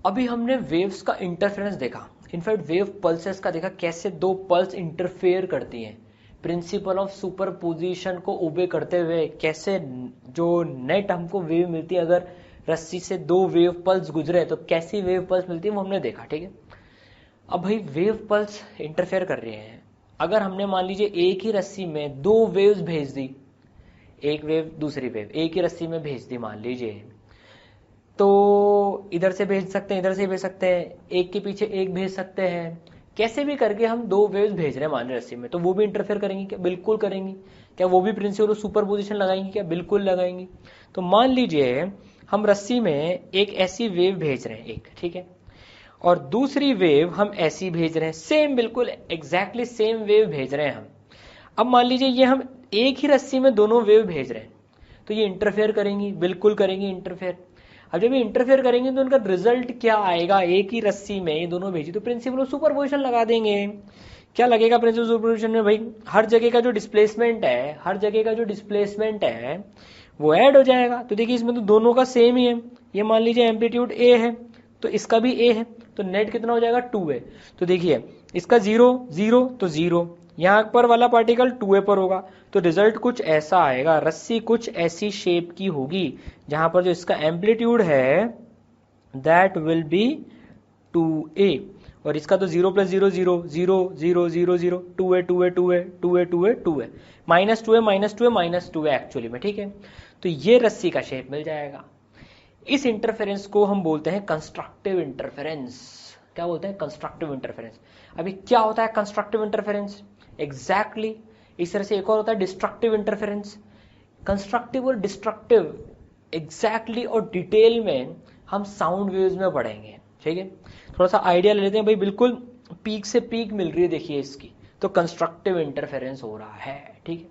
अभी हमने वेव्स का इंटरफेरेंस देखा, इनफैक्ट वेव पल्सेस का देखा, कैसे दो पल्स इंटरफेयर करती हैं, प्रिंसिपल ऑफ सुपरपोजिशन को ओबे करते हुए कैसे जो नेट हमको वेव मिलती है, अगर रस्सी से दो वेव पल्स गुजरे तो कैसी वेव पल्स मिलती है वो हमने देखा। ठीक है, अब भाई वेव पल्स इंटरफेयर कर रहे हैं, अगर हमने मान लीजिए एक ही रस्सी में दो वेव्स भेज दी, एक वेव दूसरी वेव एक ही रस्सी में भेज दी मान लीजिए, तो इधर से भेज सकते हैं, इधर से भेज सकते हैं, एक के पीछे एक भेज सकते हैं, कैसे भी करके हम दो वेव्स भेज रहे हैं मान रस्सी में, तो वो भी इंटरफेयर करेंगी क्या? बिल्कुल करेंगी। क्या वो भी प्रिंसिपल सुपरपोजिशन लगाएंगी क्या? बिल्कुल लगाएंगी। तो मान लीजिए हम रस्सी में एक ऐसी वेव भेज रहे हैं एक, ठीक है, और दूसरी वेव हम ऐसी भेज रहे हैं, सेम बिल्कुल एग्जैक्टली सेम वेव भेज रहे हैं हम। अब मान लीजिए ये हम एक ही रस्सी में दोनों वेव भेज रहे हैं, तो ये इंटरफेयर करेंगी, बिल्कुल करेंगी इंटरफेयर। अब जब ये इंटरफेयर करेंगे तो उनका रिजल्ट क्या आएगा? एक ही रस्सी में ये दोनों भेजी तो प्रिंसिपल ऑफ सुपरपोजिशन लगा देंगे। क्या लगेगा प्रिंसिपल ऑफ सुपरपोजिशन में? भाई हर जगह का जो डिस्प्लेसमेंट है, हर जगह का जो डिस्प्लेसमेंट है वो ऐड हो जाएगा। तो देखिए इसमें तो दोनों का सेम ही है, ये मान लीजिए एम्पलीट्यूड ए है तो इसका भी ए है, तो नेट कितना हो जाएगा? 2 है। तो देखिए इसका 0 0 तो 0, यहाँ पर वाला पार्टिकल 2a पर होगा, तो रिजल्ट कुछ ऐसा आएगा, रस्सी कुछ ऐसी शेप की होगी जहां पर जो इसका एम्पलीट्यूड है दैट विल बी 2a, और इसका तो 0 + 0 0 0 0 0 0 2a 2a 2a 2a 2a 2a -2a -2a -2a actually में। ठीक है, तो ये रस्सी का शेप मिल जाएगा। इस इंटरफेरेंस को हम बोलते हैं कंस्ट्रक्टिव इंटरफेरेंस। क्या बोलते हैं? Constructive interference. अभी क्या होता है कंस्ट्रक्टिव इंटरफेरेंस? एग्जैक्टली इस तरह से एक और होता है डिस्ट्रक्टिव इंटरफेरेंस। कंस्ट्रक्टिव और डिस्ट्रक्टिव एग्जैक्टली और डिटेल में हम साउंड वेव्स में पढ़ेंगे। ठीक है, थोड़ा सा आइडिया ले लेते हैं भाई, बिल्कुल पीक से पीक मिल रही है देखिए इसकी, तो कंस्ट्रक्टिव इंटरफेरेंस हो रहा है। ठीक है,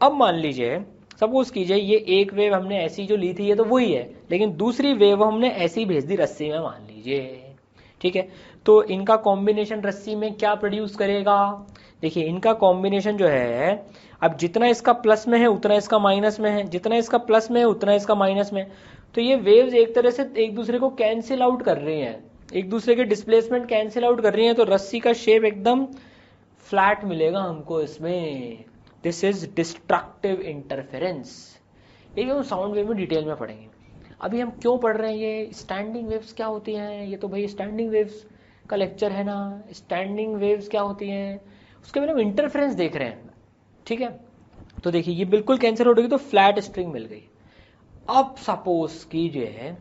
अब मान लीजिए सपोज कीजिए ये एक वेव हमने ऐसी जो ली थी ये तो वही है, लेकिन दूसरी वेव हमने ऐसी भेज दी रस्सी में मान लीजिए। ठीक है, तो इनका कॉम्बिनेशन रस्सी में क्या प्रोड्यूस करेगा? देखिए इनका कॉम्बिनेशन जो है, अब जितना इसका प्लस में है उतना इसका माइनस में है, जितना इसका प्लस में है उतना इसका माइनस में, तो ये वेव्स एक तरह से एक दूसरे को कैंसिल आउट कर रही हैं, एक दूसरे के डिस्प्लेसमेंट कैंसिल आउट कर रही हैं, तो रस्सी का शेप एकदम फ्लैट मिलेगा हमको इसमें। This is destructive interference. ये हम साउंड वेव में डिटेल में पढ़ेंगे। अभी हम क्यों पढ़ रहे हैं ये स्टैंडिंग वेव्स क्या होती हैं? ये तो भाई स्टैंडिंग वेव्स का लेक्चर है ना। स्टैंडिंग वेव्स क्या होती हैं उसके बारे में इंटरफेरेंस देख रहे हैं। ठीक है, तो देखिए ये बिल्कुल कैंसिल आउट होगी तो फ्लैट स्ट्रिंग मिल गई। अब सपोज कीजिए,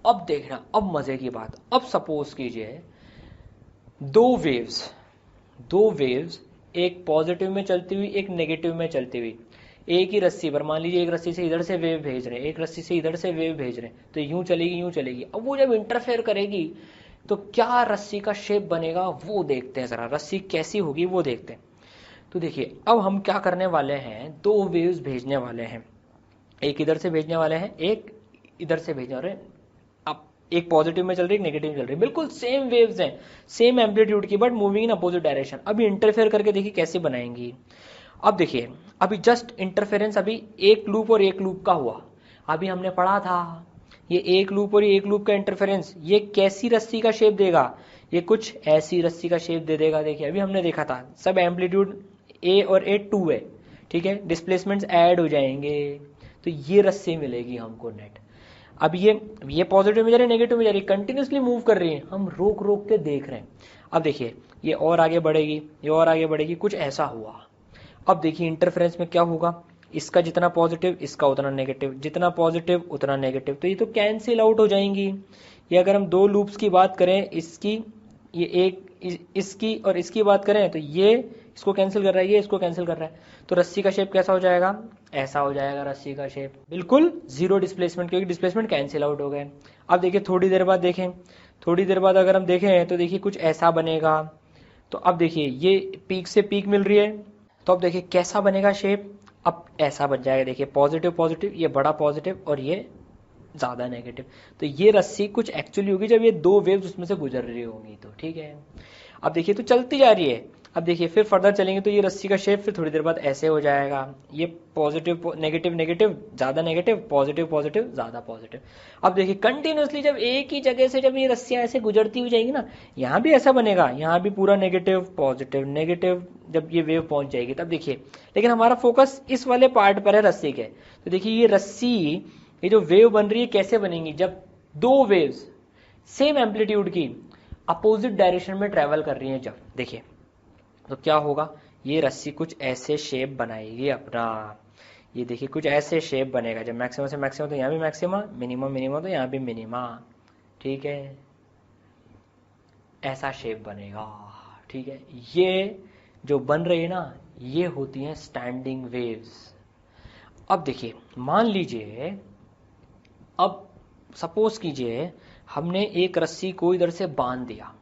अब देखना, अब मजे की बात, अब सपोज कीजिए दो वेव्स एक पॉजिटिव में चलती हुई एक नेगेटिव में चलती हुई, एक ही रस्सी पर, मान लीजिए एक रस्सी से इधर से वेव भेज रहे हैं, एक रस्सी से इधर से वेव भेज रहे हैं, तो यूं चलेगी यूं चलेगी। अब वो जब इंटरफेयर करेगी तो क्या रस्सी का शेप बनेगा वो देखते हैं जरा, रस्सी कैसी होगी वो देखते हैं। तो देखिए अब हम क्या करने वाले हैं, दो वेव्स भेजने वाले हैं, एक इधर से भेजने वाले हैं, एक इधर से भेजने वाले हैं। अब एक पॉजिटिव में चल रही है, एक नेगेटिव में चल रही है, बिल्कुल सेम वेव्स हैं, सेम एम्पलीट्यूड की, but moving in opposite direction. अभी इंटरफेयर करके देखिए कैसे बनाएंगी। अब देखिए अभी जस्ट इंटरफेरेंस अभी एक लूप और एक लूप का हुआ, अभी हमने पढ़ा था ये एक लूप और ये एक लूप का इंटरफेरेंस ये कैसी रस्सी का शेप देगा, ये कुछ ऐसी रस्सी का शेप दे देगा। देखिए अभी हमने देखा था सब एम्पलीट्यूड ए और ए 2 है, ठीक है, डिस्प्लेसमेंट्स ऐड हो जाएंगे, तो ये रस्सी मिलेगी हमको नेट। अब ये पॉजिटिव में जा रही है, नेगेटिव में जा रही है, कंटिन्यूसली मूव कर रही है, हम रोक रोक के देख रहे हैं। अब देखिए ये और आगे बढ़ेगी, ये और आगे बढ़ेगी, कुछ ऐसा हुआ। अब देखिए इंटरफेरेंस में क्या होगा, इसका जितना पॉजिटिव इसका उतना नेगेटिव, जितना पॉजिटिव उतना नेगेटिव, तो ये तो कैंसिल आउट हो जाएंगी। ये अगर हम दो लूप्स की बात करें, इसकी ये एक इसकी और इसकी बात करें, तो ये इसको कैंसिल कर रहा है, ये इसको कैंसिल कर रहा है, तो रस्सी का शेप कैसा हो जाएगा? ऐसा हो जाएगा रस्सी का शेप, बिल्कुल जीरो डिस्प्लेसमेंट, क्योंकि डिस्प्लेसमेंट कैंसिल आउट हो गए। अब देखिए थोड़ी देर बाद देखें, थोड़ी देर बाद अगर हम देखें तो देखिए कुछ ऐसा बनेगा। तो अब देखिए ये पीक से पीक मिल रही है, तो अब देखिए कैसा बनेगा शेप, अब ऐसा बन जाएगा। देखिए पॉजिटिव पॉजिटिव, ये बड़ा पॉजिटिव और ये ज्यादा नेगेटिव, तो ये रस्सी कुछ एक्चुअली होगी जब ये दो वेव्स उसमें से गुजर रही होंगी तो। ठीक है, अब देखिए तो चलती जा रही है, अब देखिए फिर फर्दर चलेंगे तो ये रस्सी का शेप फिर थोड़ी देर बाद ऐसे हो जाएगा, ये पॉजिटिव नेगेटिव नेगेटिव ज़्यादा नेगेटिव, पॉजिटिव पॉजिटिव ज़्यादा पॉजिटिव। अब देखिए कंटिन्यूसली जब एक ही जगह से जब ये रस्सियाँ ऐसे गुजरती हुई जाएंगी ना, यहाँ भी ऐसा बनेगा, यहाँ भी पूरा नेगेटिव पॉजिटिव नेगेटिव, जब ये वेव पहुंच जाएगी तब देखिए। लेकिन हमारा फोकस इस वाले पार्ट पर है रस्सी के। तो देखिए ये रस्सी, ये जो वेव बन रही है कैसे बनेंगी, जब दो वेव्स सेम एम्पलीट्यूड की अपोजिट डायरेक्शन में ट्रेवल कर रही हैं जब, देखिए तो क्या होगा, ये रस्सी कुछ ऐसे शेप बनाएगी अपना, ये देखिए कुछ ऐसे शेप बनेगा, जब मैक्सिमम से मैक्सिमम तो यहाँ भी मैक्सिमा, मिनिमम मिनिमम तो यहाँ भी मिनिमा, ठीक है, ऐसा शेप बनेगा, ठीक है। ये जो बन रही है ना, ये होती हैं स्टैंडिंग वेव्स। अब देखिए मान लीजिए, अब सपोज कीजिए हमने एक रस्सी को इधर से बांध दिया,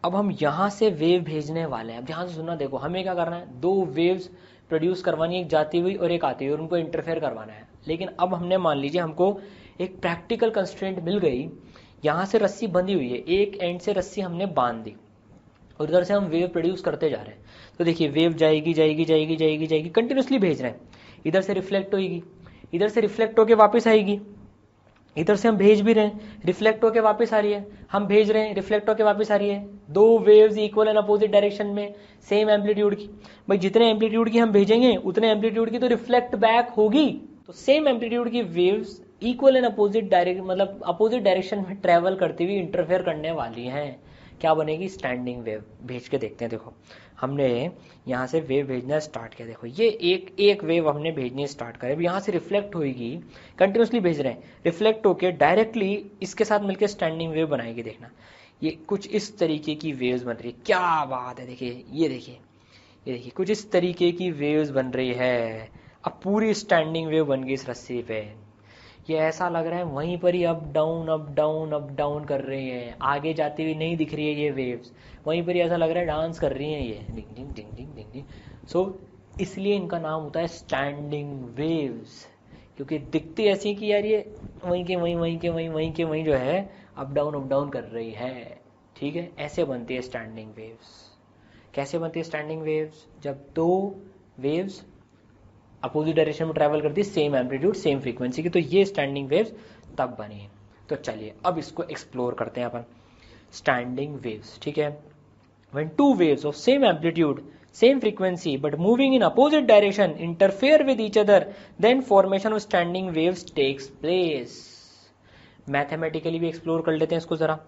अब हम यहां से वेव भेजने वाले हैं। अब ध्यान से सुनना, देखो हमें क्या करना है, दो वेव्स प्रोड्यूस करवानी है, एक जाती हुई और एक आती हुई, और उनको इंटरफेयर करवाना है। लेकिन अब हमने मान लीजिए हमको एक प्रैक्टिकल कंस्ट्रेंट मिल गई, यहां से रस्सी बंधी हुई है, एक एंड से रस्सी हमने बांध दी और इधर से हम वेव प्रोड्यूस करते जा रहे हैं। तो देखिए वेव जाएगी जाएगी जाएगी जाएगी जाएगी, कंटिन्यूसली भेज रहे हैं, इधर से रिफ्लेक्ट होगी, इधर से रिफ्लेक्ट होकर वापस आएगी, इधर से हम भेज भी रहे हैं, रिफ्लेक्ट होके वापस आ रही है, हम भेज रहे हैं, रिफ्लेक्ट होके वापस आ रही है, दो waves equal and opposite direction में, सेम एम्पलीट्यूड की। भाई जितने एम्पलीट्यूड की हम भेजेंगे उतने एम्पलीट्यूड की तो रिफ्लेक्ट बैक होगी, तो सेम एम्पलीट्यूड की waves equal and opposite direction, मतलब अपोजिट डायरेक्शन में ट्रेवल करती हुई इंटरफेयर करने वाली हैं। क्या बनेगी, स्टैंडिंग वेव। भेज के देखते हैं, देखो हमने यहाँ से वेव भेजना स्टार्ट किया, देखो ये एक वेव हमने भेजनी स्टार्ट करें, यहाँ से रिफ्लेक्ट होगी, कंटिन्यूसली भेज रहे हैं, रिफ्लेक्ट होके डायरेक्टली इसके साथ मिलकर स्टैंडिंग वेव बनाएगी। देखना ये कुछ इस तरीके की वेव्स बन रही है, क्या बात है, देखिए ये देखिए, ये देखिए कुछ इस तरीके की वेव्स बन रही है। अब पूरी स्टैंडिंग वेव बन गई इस रस्सी पे, ये ऐसा लग रहा है वहीं पर ही up down up down up down कर रही है, आगे जाती हुई नहीं दिख रही है ये वेव्स, वहीं पर ही ऐसा लग रहा है डांस कर रही हैं ये, डिंग डिंग डिंग डिंग डिंग डिंग। सो इसलिए इनका नाम होता है स्टैंडिंग वेव्स, क्योंकि दिखती ऐसी कि यार ये वहीं के वहीं, वहीं के वहीं, वहीं के वहीं जो है अप डाउन कर रही है, ठीक है। ऐसे बनती है स्टैंडिंग वेव्स। कैसे बनती है स्टैंडिंग वेव्स, जब दो वेव्स अपोजिट डायरेक्शन में ट्रैवल करती है, सेम एम्पलीट्यूड सेम फ्रीक्वेंसी की, तो ये स्टैंडिंग वेव्स तब बनी है। तो चलिए अब इसको एक्सप्लोर करते हैं अपन, स्टैंडिंग वेव्स, ठीक है। When two waves of same amplitude same frequency but moving in opposite direction interfere with each other, then formation of standing waves takes place। Mathematically भी एक्सप्लोर कर लेते हैं इसको जरा।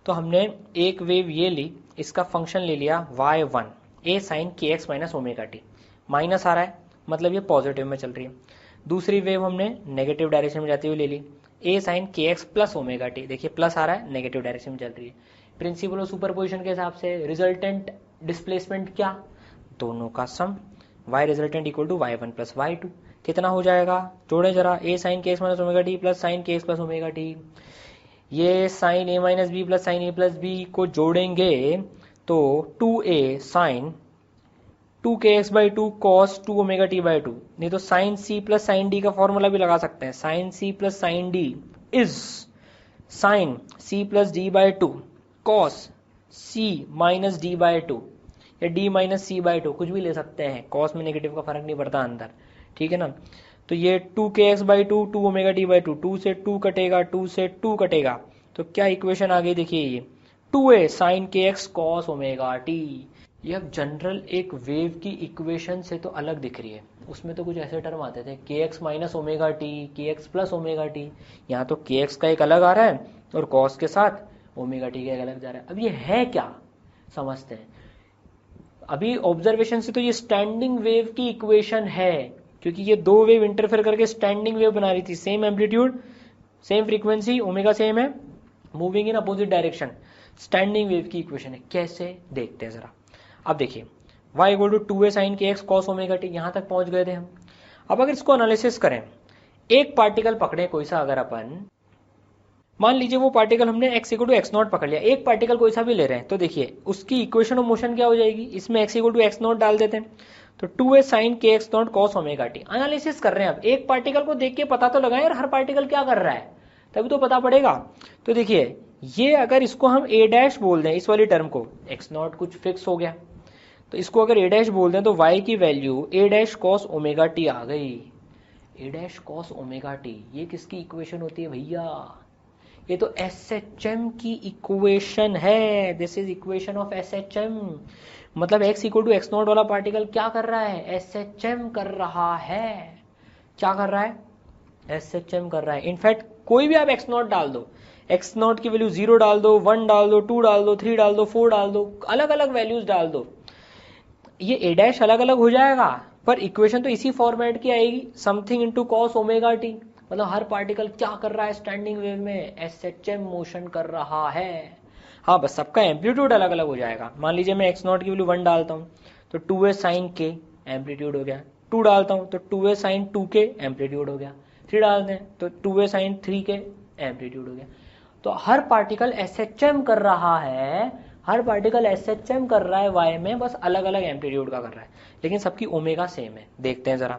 तो हमने एक वेव ये ली, इसका फंक्शन ले लिया y1 a sin kx minus omega t, minus आ रहा है मतलब ये पॉजिटिव में चल रही है। दूसरी वेव हमने नेगेटिव डायरेक्शन में जाती हुई ले ली, a sin kx plus omega T, देखिए प्लस आ रहा है, नेगेटिव डायरेक्शन में चल रही है। प्रिंसिपल ऑफ सुपरपोजिशन के हिसाब से रिजल्टेंट डिस्प्लेसमेंट क्या, दोनों का sum, y resultant equal to y1 plus y2, कितना हो जाएगा, जोड़े जरा, a sin kx minus omega T plus sin kx plus omega T, ये sin a minus B plus sin a plus B को जोड़ेंगे तो 2a sin 2kx/2 cos 2 omega T by 2, नहीं तो sin c plus sin d का formula भी लगा सकते हैं, sin c plus sin d is sin c plus d by 2 cos c minus d by 2, या d माइनस सी बाई 2, कुछ भी ले सकते हैं, कॉस में नेगेटिव का फर्क नहीं पड़ता अंदर, ठीक है ना। तो ये 2kx/2 2 ओमेगा टी बाई 2, 2 से 2 कटेगा, 2 से 2 कटेगा, तो क्या इक्वेशन आ गई, देखिए ये 2a sin kx cos omega T. ये अब जनरल एक वेव की इक्वेशन से तो अलग दिख रही है, उसमें तो कुछ ऐसे टर्म आते थे kx minus omega T, kx plus omega T, यहाँ तो kx का एक अलग आ रहा है और cos के साथ ओमेगा टी का एक अलग जा रहा है। अब ये है क्या, समझते हैं। अभी ऑब्जर्वेशन से तो ये स्टैंडिंग वेव की इक्वेशन है, क्योंकि ये दो वेव इंटरफेयर करके स्टैंडिंग वेव बना रही थी, same amplitude same frequency, omega same है, moving in opposite direction, standing wave की इक्वेशन है। कैसे देखते हैं जरा। अब देखिए y equal to 2a sin kx cos omega t, यहां तक पहुंच गए थे हम। अब अगर इसको एनालिसिस करें, एक पार्टिकल पकड़े कोई सा, अगर अपन मान लीजिए वो पार्टिकल हमने x equal to X naught पकड़ लिया, एक पार्टिकल कोई सा भी ले रहे हैं, तो देखिए उसकी इक्वेशन ऑफ मोशन क्या हो जाएगी, इसमें x equal to X naught डाल देते हैं, तो 2a sin kx naught cos omega T. Analysis कर रहे हैं, अब एक पार्टिकल को देख के पता तो लगाएं यार हर पार्टिकल क्या कर रहा है, तभी तो पता पड़ेगा। तो देखिए ये अगर इसको हम a डैश बोल दें, इस वाली टर्म को, x नॉट कुछ फिक्स हो गया, तो इसको अगर ए डैश बोल दें तो y की वैल्यू ए डैश कॉस ओमेगा टी आ गई। ए डैश कॉस ओमेगा टी, ये किसकी इक्वेशन होती है भैया? ये तो SHM की इक्वेशन है। This is equation of SHM। मतलब x equal to x naught वाला पार्टिकल क्या कर रहा है? SHM कर रहा है। क्या कर रहा है? SHM कर रहा है। इनफैक्ट कोई भी आप x नॉट डाल दो, x नॉट की वैल्यू 0 डाल दो, 1 डाल दो, 2 डाल दो, 3 डाल दो, 4 डाल दो, अलग अलग वैल्यूज डाल दो, ये ए डैश अलग अलग हो जाएगा, पर इक्वेशन तो इसी फॉर्मेट की आएगी, something into cos omega T. मतलब हर पार्टिकल क्या कर रहा है स्टैंडिंग वेव में? SHM मोशन कर रहा है। हाँ, बस सबका एम्पलीट्यूड अलग अलग हो जाएगा। मान लीजिए मैं x नॉट की वैल्यू 1 डालता हूँ तो 2a साइन k एम्पलीट्यूड हो गया, 2 डालता हूँ तो 2a साइन 2k एम्पलीट्यूड हो गया, 3 डालते हैं तो 2a साइन 3k एम्पलीट्यूड हो गया। तो हर पार्टिकल SHM कर रहा है, हर पार्टिकल SHM कर रहा है y में, बस अलग अलग एम्पलीट्यूड का कर रहा है, लेकिन सबकी ओमेगा सेम है। देखते हैं जरा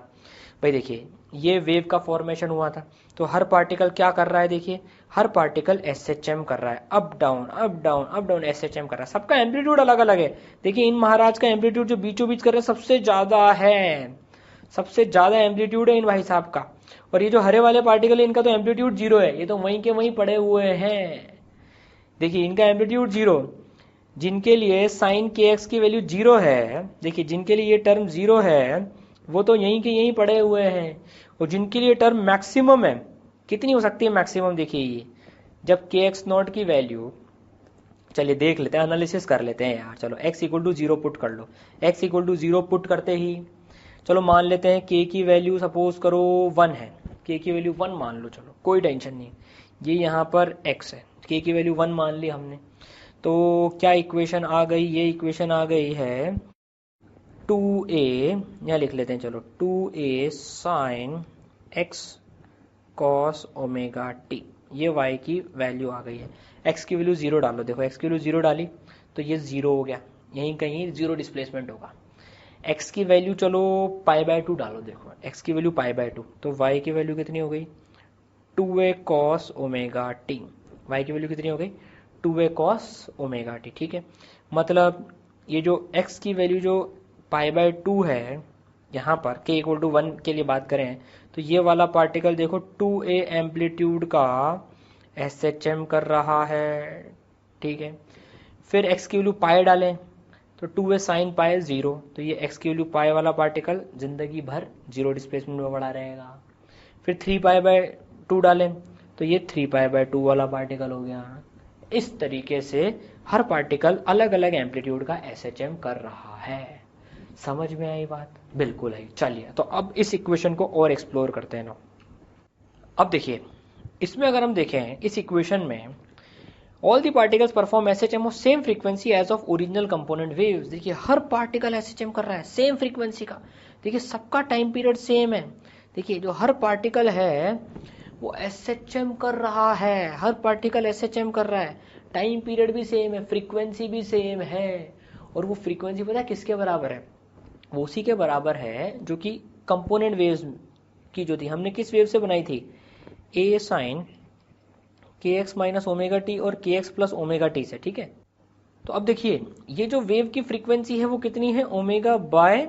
भाई, देखिए ये वेव का फॉर्मेशन हुआ था, तो हर पार्टिकल क्या कर रहा है? देखिए हर पार्टिकल SHM कर रहा है, up down up down up down SHM कर रहा है, सबका एम्पलीट्यूड अलग अलग है। देखिए इन महाराज का एम्पलीट्यूड जो बीचों बीच कर रहे हैं सबसे ज्यादा है, सबसे ज्यादा एम्पलीट्यूड है इन भाई साहब का। और ये जो हरे वाले पार्टिकल है इनका तो एम्पलीट्यूड 0 है, ये तो वहीं के वहीं पड़े हुए हैं। देखिए इनका एम्पलीट्यूड 0, जिनके लिए साइन kx की वैल्यू 0 है, देखिए जिनके लिए ये टर्म 0 है वो तो यहीं के यहीं पड़े हुए हैं। और जिनके लिए टर्म मैक्सिमम है, कितनी हो सकती है मैक्सिमम? देखिए ये जब kx नॉट की वैल्यू, चलिए देख लेते हैं, एनालिसिस कर लेते हैं यार। चलो x इक्वल टू 0 पुट कर लो। x इक्वल टू 0 पुट करते ही चलो मान लेते हैं k की वैल्यू सपोज करो 1 है, k की वैल्यू 1 मान लो, चलो कोई टेंशन नहीं। ये यहाँ पर x है, k की वैल्यू 1 मान ली हमने, तो क्या इक्वेशन आ गई? ये इक्वेशन आ गई है 2a, यहाँ लिख लेते हैं चलो, 2a sine x cos omega T, ये y की वैल्यू आ गई है। x की वैल्यू 0 डालो, देखो x की वैल्यू 0 डाली तो ये 0 हो गया, यहीं कहीं 0 डिस्प्लेसमेंट होगा। x की वैल्यू चलो π/2 डालो, देखो x की वैल्यू π/2, तो y की वैल्यू कितनी हो गई? 2a cos omega T. y की वैल्यू कितनी हो गई? 2a cos omega T. ठीक है, मतलब ये जो x की वैल्यू जो π/2 है, यहाँ पर k इक्वल टू 1 के लिए बात करें तो ये वाला पार्टिकल देखो 2a एम्पलीट्यूड का SHM कर रहा है। ठीक है, फिर x की वैल्यू पाई डालें तो 2a साइन पाई 0, तो ये x की वैल्यू पाई वाला पार्टिकल जिंदगी भर 0 डिस्प्लेसमेंट में बड़ा रहेगा। फिर 3π/2 डालें तो ये 3π/2 वाला पार्टिकल हो गया। इस तरीके से हर पार्टिकल अलग अलग एम्पलीट्यूड का SHM कर रहा है। समझ में आई बात? बिल्कुल आई। चलिए तो अब इस इक्वेशन को और एक्सप्लोर करते हैं ना। अब देखिए इसमें अगर हम देखें इस इक्वेशन में, all the particles perform SHM of same frequency as of original component waves. देखिए हर पार्टिकल SHM कर रहा है सेम फ्रीक्वेंसी का, देखिए सबका टाइम पीरियड सेम है। देखिए जो हर पार्टिकल है वो SHM कर रहा है, हर पार्टिकल SHM कर रहा है, टाइम पीरियड भी सेम है, फ्रीक्वेंसी भी सेम है। और वो फ्रीक्वेंसी पता है किसके बराबर है? वो उसी के बराबर है जो कि कंपोनेंट वेव्स की जो थी, हमने किस वेव से बनाई थी? a sine kx minus omega T और kx प्लस ओमेगा टी से। ठीक है, तो अब देखिए ये जो वेव की फ्रीक्वेंसी है वो कितनी है? ओमेगा बाय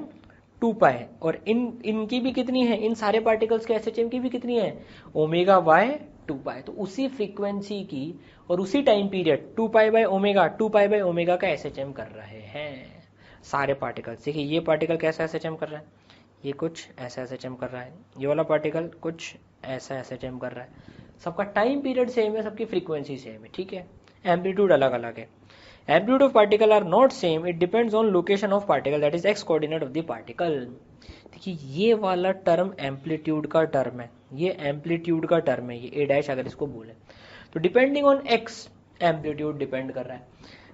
2π, और इनकी भी कितनी है? इन सारे पार्टिकल्स के SHM की भी कितनी है? Omega by 2π। तो उसी फ्रीक्वेंसी की और उसी टाइम पीरियड 2π/ओमेगा का SHM कर रहे हैं सारे पार्टिकल्स। देखिए ये पार्टिकल कैसा SHM कर रहा है? ये कुछ ऐसा SHM कर रहा है, ये वाला पार्टिकल कुछ ऐसा SHM कर रहा है। सबका टाइम पीरियड सेम है, सबकी फ्रीक्वेंसी सेम है। ठीक है, एम्पलीट्यूड अलग अलग है। Amplitude of particle are not same, it depends on location of particle, that is x coordinate of the particle. देखिए ये वाला टर्म एम्पलीट्यूड का टर्म है, ये एम्पलीट्यूड का टर्म है, ये a डैश अगर इसको बोले तो depending on x amplitude depend कर रहा है।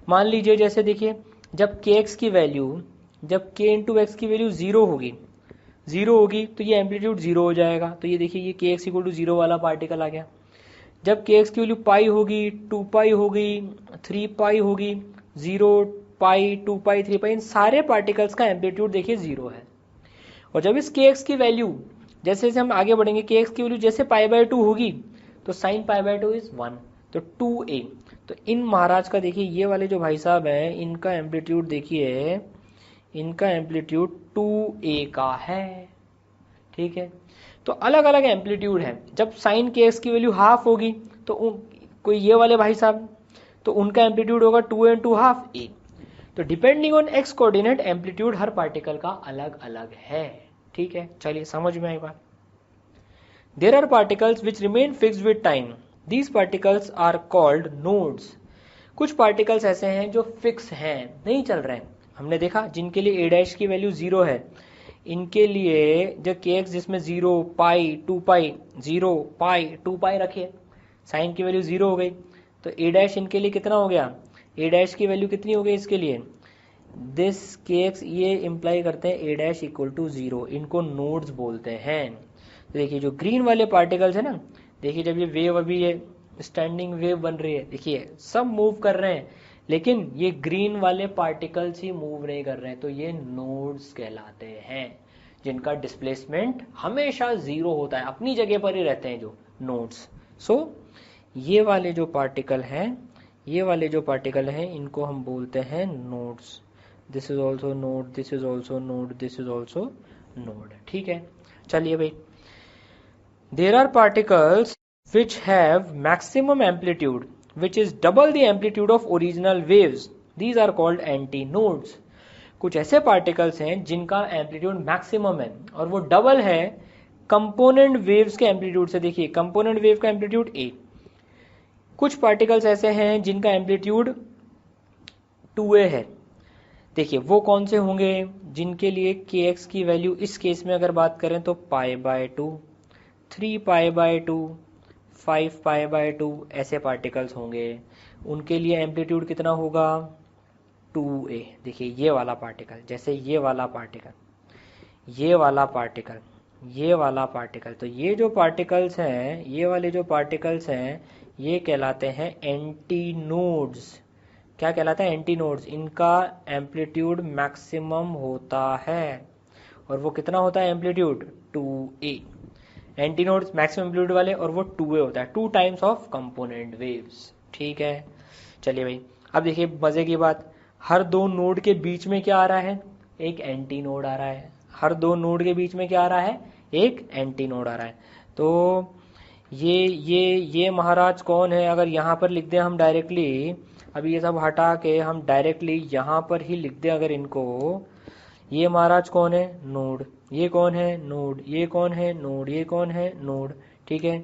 मान लीजिए जैसे देखिए जब kx की वैल्यू, जब k इंटू एक्स की वैल्यू 0 होगी तो ये एम्पलीट्यूड 0 हो जाएगा। तो ये देखिए ये kx इक्वल टू 0 वाला पार्टिकल आ गया। जब kx की वैल्यू पाई होगी, 2π होगी, 3π होगी, 0π 2π 3π, इन सारे पार्टिकल्स का एम्पलीट्यूड देखिए 0 है। और जब इस kx की वैल्यू, जैसे जैसे हम आगे बढ़ेंगे, kx की वैल्यू जैसे π/2 होगी तो साइन π/2 इज 1, तो 2a। तो इन महाराज का देखिए ये वाले जो भाई साहब हैं इनका एम्पलीट्यूड देखिए इनका एम्पलीट्यूड 2a का है, ठीक है। तो अलग अलग एम्पलीट्यूड है। जब साइन के एक्स की वैल्यू हाफ होगी तो कोई ये वाले भाई साहब, तो उनका एम्पलीट्यूड होगा 2a इंटू हाफ a। तो depending on x coordinate amplitude her particle का अलग अलग है, ठीक है। चलिए समझ में आई बात। There are particles which remain fixed with time, these particles are called nodes. कुछ पार्टिकल्स ऐसे हैं जो फिक्स हैं, नहीं चल रहे हैं। हमने देखा जिनके लिए a डैश की वैल्यू 0 है, इनके लिए जो के एक्स जिसमें 0 पाई 2 पाई 0 पाई 2 पाई रखिए, साइन की वैल्यू 0 हो गई, तो a डैश इनके लिए कितना हो गया, a डैश की वैल्यू कितनी हो गई इसके लिए, दिस के एक्स, ये इंप्लाई करते हैं a डैश इक्वल टू 0, इनको नोड्स बोलते हैं। तो देखिए जो ग्रीन वाले पार्टिकल्स है ना, देखिए जब ये वेव अभी ये स्टैंडिंग वेव बन रही है, देखिए सब मूव कर रहे हैं, लेकिन ये ग्रीन वाले पार्टिकल्स ही मूव नहीं कर रहे हैं, तो ये नोड्स कहलाते हैं, जिनका डिस्प्लेसमेंट हमेशा 0 होता है, अपनी जगह पर ही रहते हैं जो नोड्स। सो ये वाले जो पार्टिकल हैं, ये वाले जो पार्टिकल हैं, इनको हम बोलते हैं nodes. This is also node, this is also node, this is also node, ठीक है। चलिए भाई, there are particles which have maximum amplitude which is double the amplitude of original waves, these are called antinodes। कुछ ऐसे particles हैं जिनका amplitude maximum है और वो डबल है कंपोनेंट वेव्स के एम्पलीट्यूड से। देखिए कंपोनेंट वेव का एम्पलीट्यूड a, कुछ पार्टिकल्स ऐसे हैं जिनका एम्पलीट्यूड 2a है। देखिए वो कौन से होंगे, जिनके लिए kx की वैल्यू इस केस में अगर बात करें तो π/2, 3π/2, 5π/2 ऐसे पार्टिकल्स होंगे। उनके लिए एम्पलीट्यूड कितना होगा, 2a। देखिए ये वाला पार्टिकल, जैसे ये वाला पार्टिकल, ये वाला पार्टिकल, ये वाला पार्टिकल, तो ये जो पार्टिकल्स हैं, ये वाले जो पार्टिकल्स हैं, ये कहलाते हैं एंटीनोड्स। क्या कहलाता है, एंटीनोड्स। इनका एम्पलीट्यूड मैक्सिमम होता है और वो कितना होता है amplitude, 2a। Antinodes maximum amplitude वाले, और वो 2a होता है, 2 टाइम्स ऑफ कंपोनेंट वेव्स, ठीक है। चलिए भाई, अब देखिए मजे की बात, हर दो नोड के बीच में क्या आ रहा है, एक एंटी नोड आ रहा है। हर दो नोड के बीच में क्या आ रहा है, एक एंटी नोड आ रहा है। तो ये महाराज कौन है, अगर यहाँ पर लिख दें हम डायरेक्टली, अभी ये सब हटा के हम डायरेक्टली यहाँ पर ही लिख दें अगर इनको, ये महाराज कौन है, नोड, ये कौन है, नोड, ये कौन है, नोड, ये कौन है, नोड, ठीक है।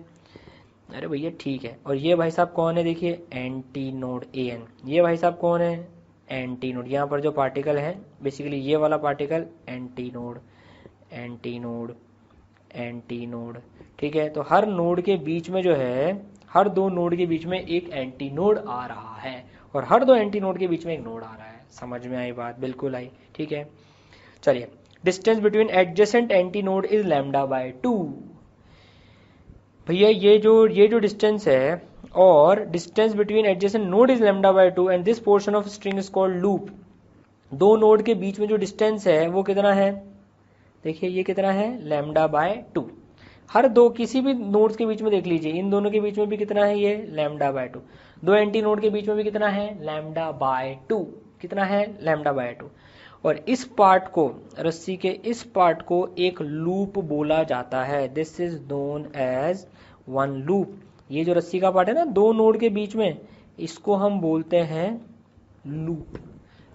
अरे भैया ठीक है। और ये भाई साहब कौन है, देखिए एंटी नोड an, ये भाई साहब कौन है, एंटी नोड। यहाँ पर जो पार्टिकल है बेसिकली ये वाला particle anti node, anti node, anti node, ठीक है। तो हर नोड के बीच में जो है, हर दो नोड के बीच में एक एंटी नोड आ रहा है और हर दो एंटी नोड के बीच में एक नोड आ रहा है। समझ में आई बात, बिल्कुल आई, ठीक है। चलिए, distance between adjacent antinode is λ/2। भैया ये जो डिस्टेंस है, और distance between adjacent node is λ/2 and this portion of string is called loop. दो नोड के बीच में जो डिस्टेंस है वो कितना है, देखिए ये कितना है, λ/2। हर दो किसी भी नोड्स के बीच में देख लीजिए, इन दोनों के बीच में भी कितना है, ये λ/2। दो एंटी नोड के बीच में भी कितना है, λ/2, कितना है, λ/2। और इस पार्ट को, रस्सी के इस पार्ट को एक लूप बोला जाता है। This is known as one loop. ये जो रस्सी का पार्ट है ना दो नोड के बीच में, इसको हम बोलते हैं लूप।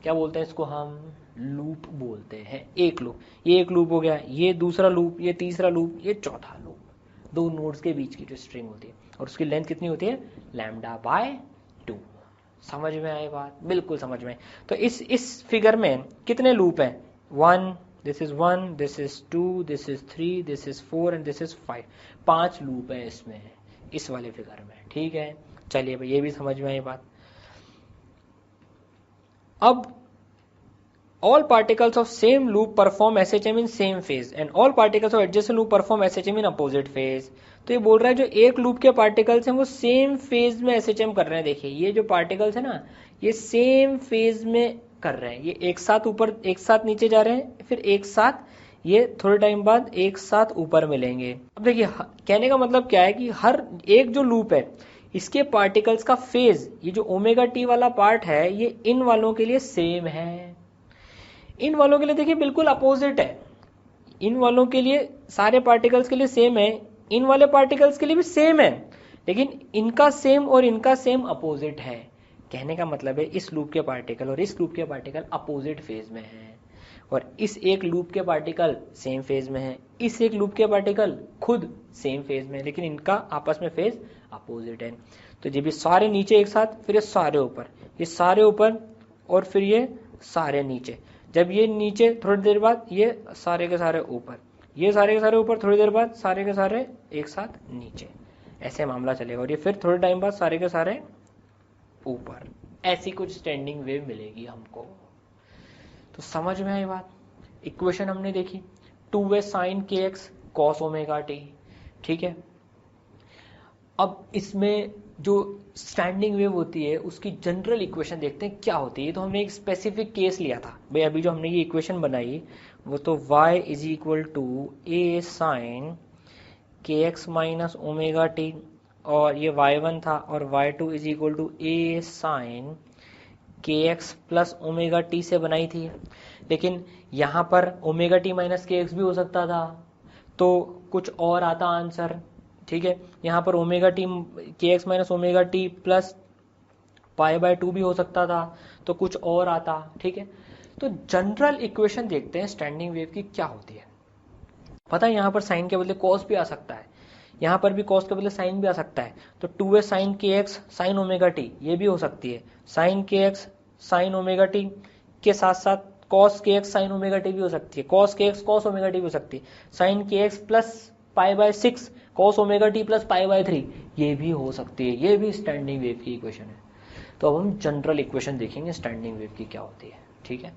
क्या बोलते हैं इसको, हम लूप बोलते हैं, एक लूप। ये एक लूप हो गया, ये दूसरा लूप, ये तीसरा लूप, ये चौथा लूप। दो नोड्स के बीच की जो स्ट्रिंग होती है और उसकी लेंथ कितनी होती है, λ/2। समझ में आई बात, बिल्कुल समझ में। तो इस फिगर में कितने लूप हैं, 1, this is 1, this is 2, this is 3, this is 4 and this is 5। 5 loop है इसमें, इस वाले फिगर में, ठीक है। चलिए भाई, ये भी समझ में आई बात। अब all particles of same loop perform SHM in same phase and all particles of adjacent loop perform SHM in opposite phase। तो ये बोल रहा है जो एक लूप के पार्टिकल्स हैं वो सेम फेज में SHM कर रहे हैं। देखिए ये जो पार्टिकल्स है ना, ये सेम फेज में कर रहे हैं, ये एक साथ ऊपर एक साथ नीचे जा रहे हैं, फिर एक साथ ये थोड़े टाइम बाद एक साथ ऊपर मिलेंगे। अब देखिए कहने का मतलब क्या है कि हर एक जो लूप है इसके पार्टिकल्स का फेज, ये जो ओमेगा टी वाला पार्ट है, ये इन वालों के लिए सेम है। इन वालों के लिए देखिए बिल्कुल अपोजिट है, इन वालों के लिए सारे पार्टिकल्स के लिए सेम है, इन वाले पार्टिकल्स के लिए भी सेम है, लेकिन इनका सेम और इनका सेम अपोजिट है। कहने का मतलब है इस लूप के पार्टिकल और इस लूप के पार्टिकल अपोजिट फेज में हैं, और इस एक लूप के पार्टिकल सेम फेज में है, इस एक लूप के पार्टिकल खुद सेम फेज में है, लेकिन इनका आपस में फेज अपोजिट है। तो जब ये सारे नीचे एक साथ, फिर ये सारे ऊपर, ये सारे ऊपर और फिर ये सारे नीचे, जब ये नीचे थोड़ी देर बाद ये सारे के सारे ऊपर, ये सारे के सारे ऊपर, थोड़ी देर बाद सारे के सारे एक साथ नीचे, ऐसे मामला चलेगा। और ये फिर थोड़े टाइम बाद सारे के सारे ऊपर, ऐसी कुछ स्टैंडिंग वेव मिलेगी हमको। तो समझ में आई बात। इक्वेशन हमने देखी 2a sin kx cos omega t, ठीक है। अब इसमें जो स्टैंडिंग वेव होती है उसकी जनरल इक्वेशन देखते हैं क्या होती है। तो हमने एक स्पेसिफिक केस लिया था भाई, अभी जो हमने ये इक्वेशन बनाई वो तो y is equal to a sin kx minus omega T, और ये y1 था, और y2 is equal to a sin kx plus omega T से बनाई थी। लेकिन यहाँ पर ओमेगा टी माइनस kx भी हो सकता था, तो कुछ और आता आंसर, ठीक है। यहाँ पर omega T kx minus omega T plus pi by 2 भी हो सकता था, तो कुछ और आता, ठीक है। तो जनरल इक्वेशन देखते हैं स्टैंडिंग वेव की क्या होती है। पता है यहाँ पर साइन के बदले कॉस भी आ सकता है, यहाँ पर भी कॉस के बदले साइन भी आ सकता है। तो 2a sin kx sin omega T ये भी हो सकती है, sin kx sin omega T के साथ साथ cos kx sin omega T भी हो सकती है, cos kx cos omega T भी हो सकती है, sin kx plus pi by 6 cos omega T plus pi by 3 ये भी हो सकती है। ये भी स्टैंडिंग वेव की इक्वेशन है। तो अब हम जनरल इक्वेशन देखेंगे स्टैंडिंग वेव की क्या होती है, ठीक है।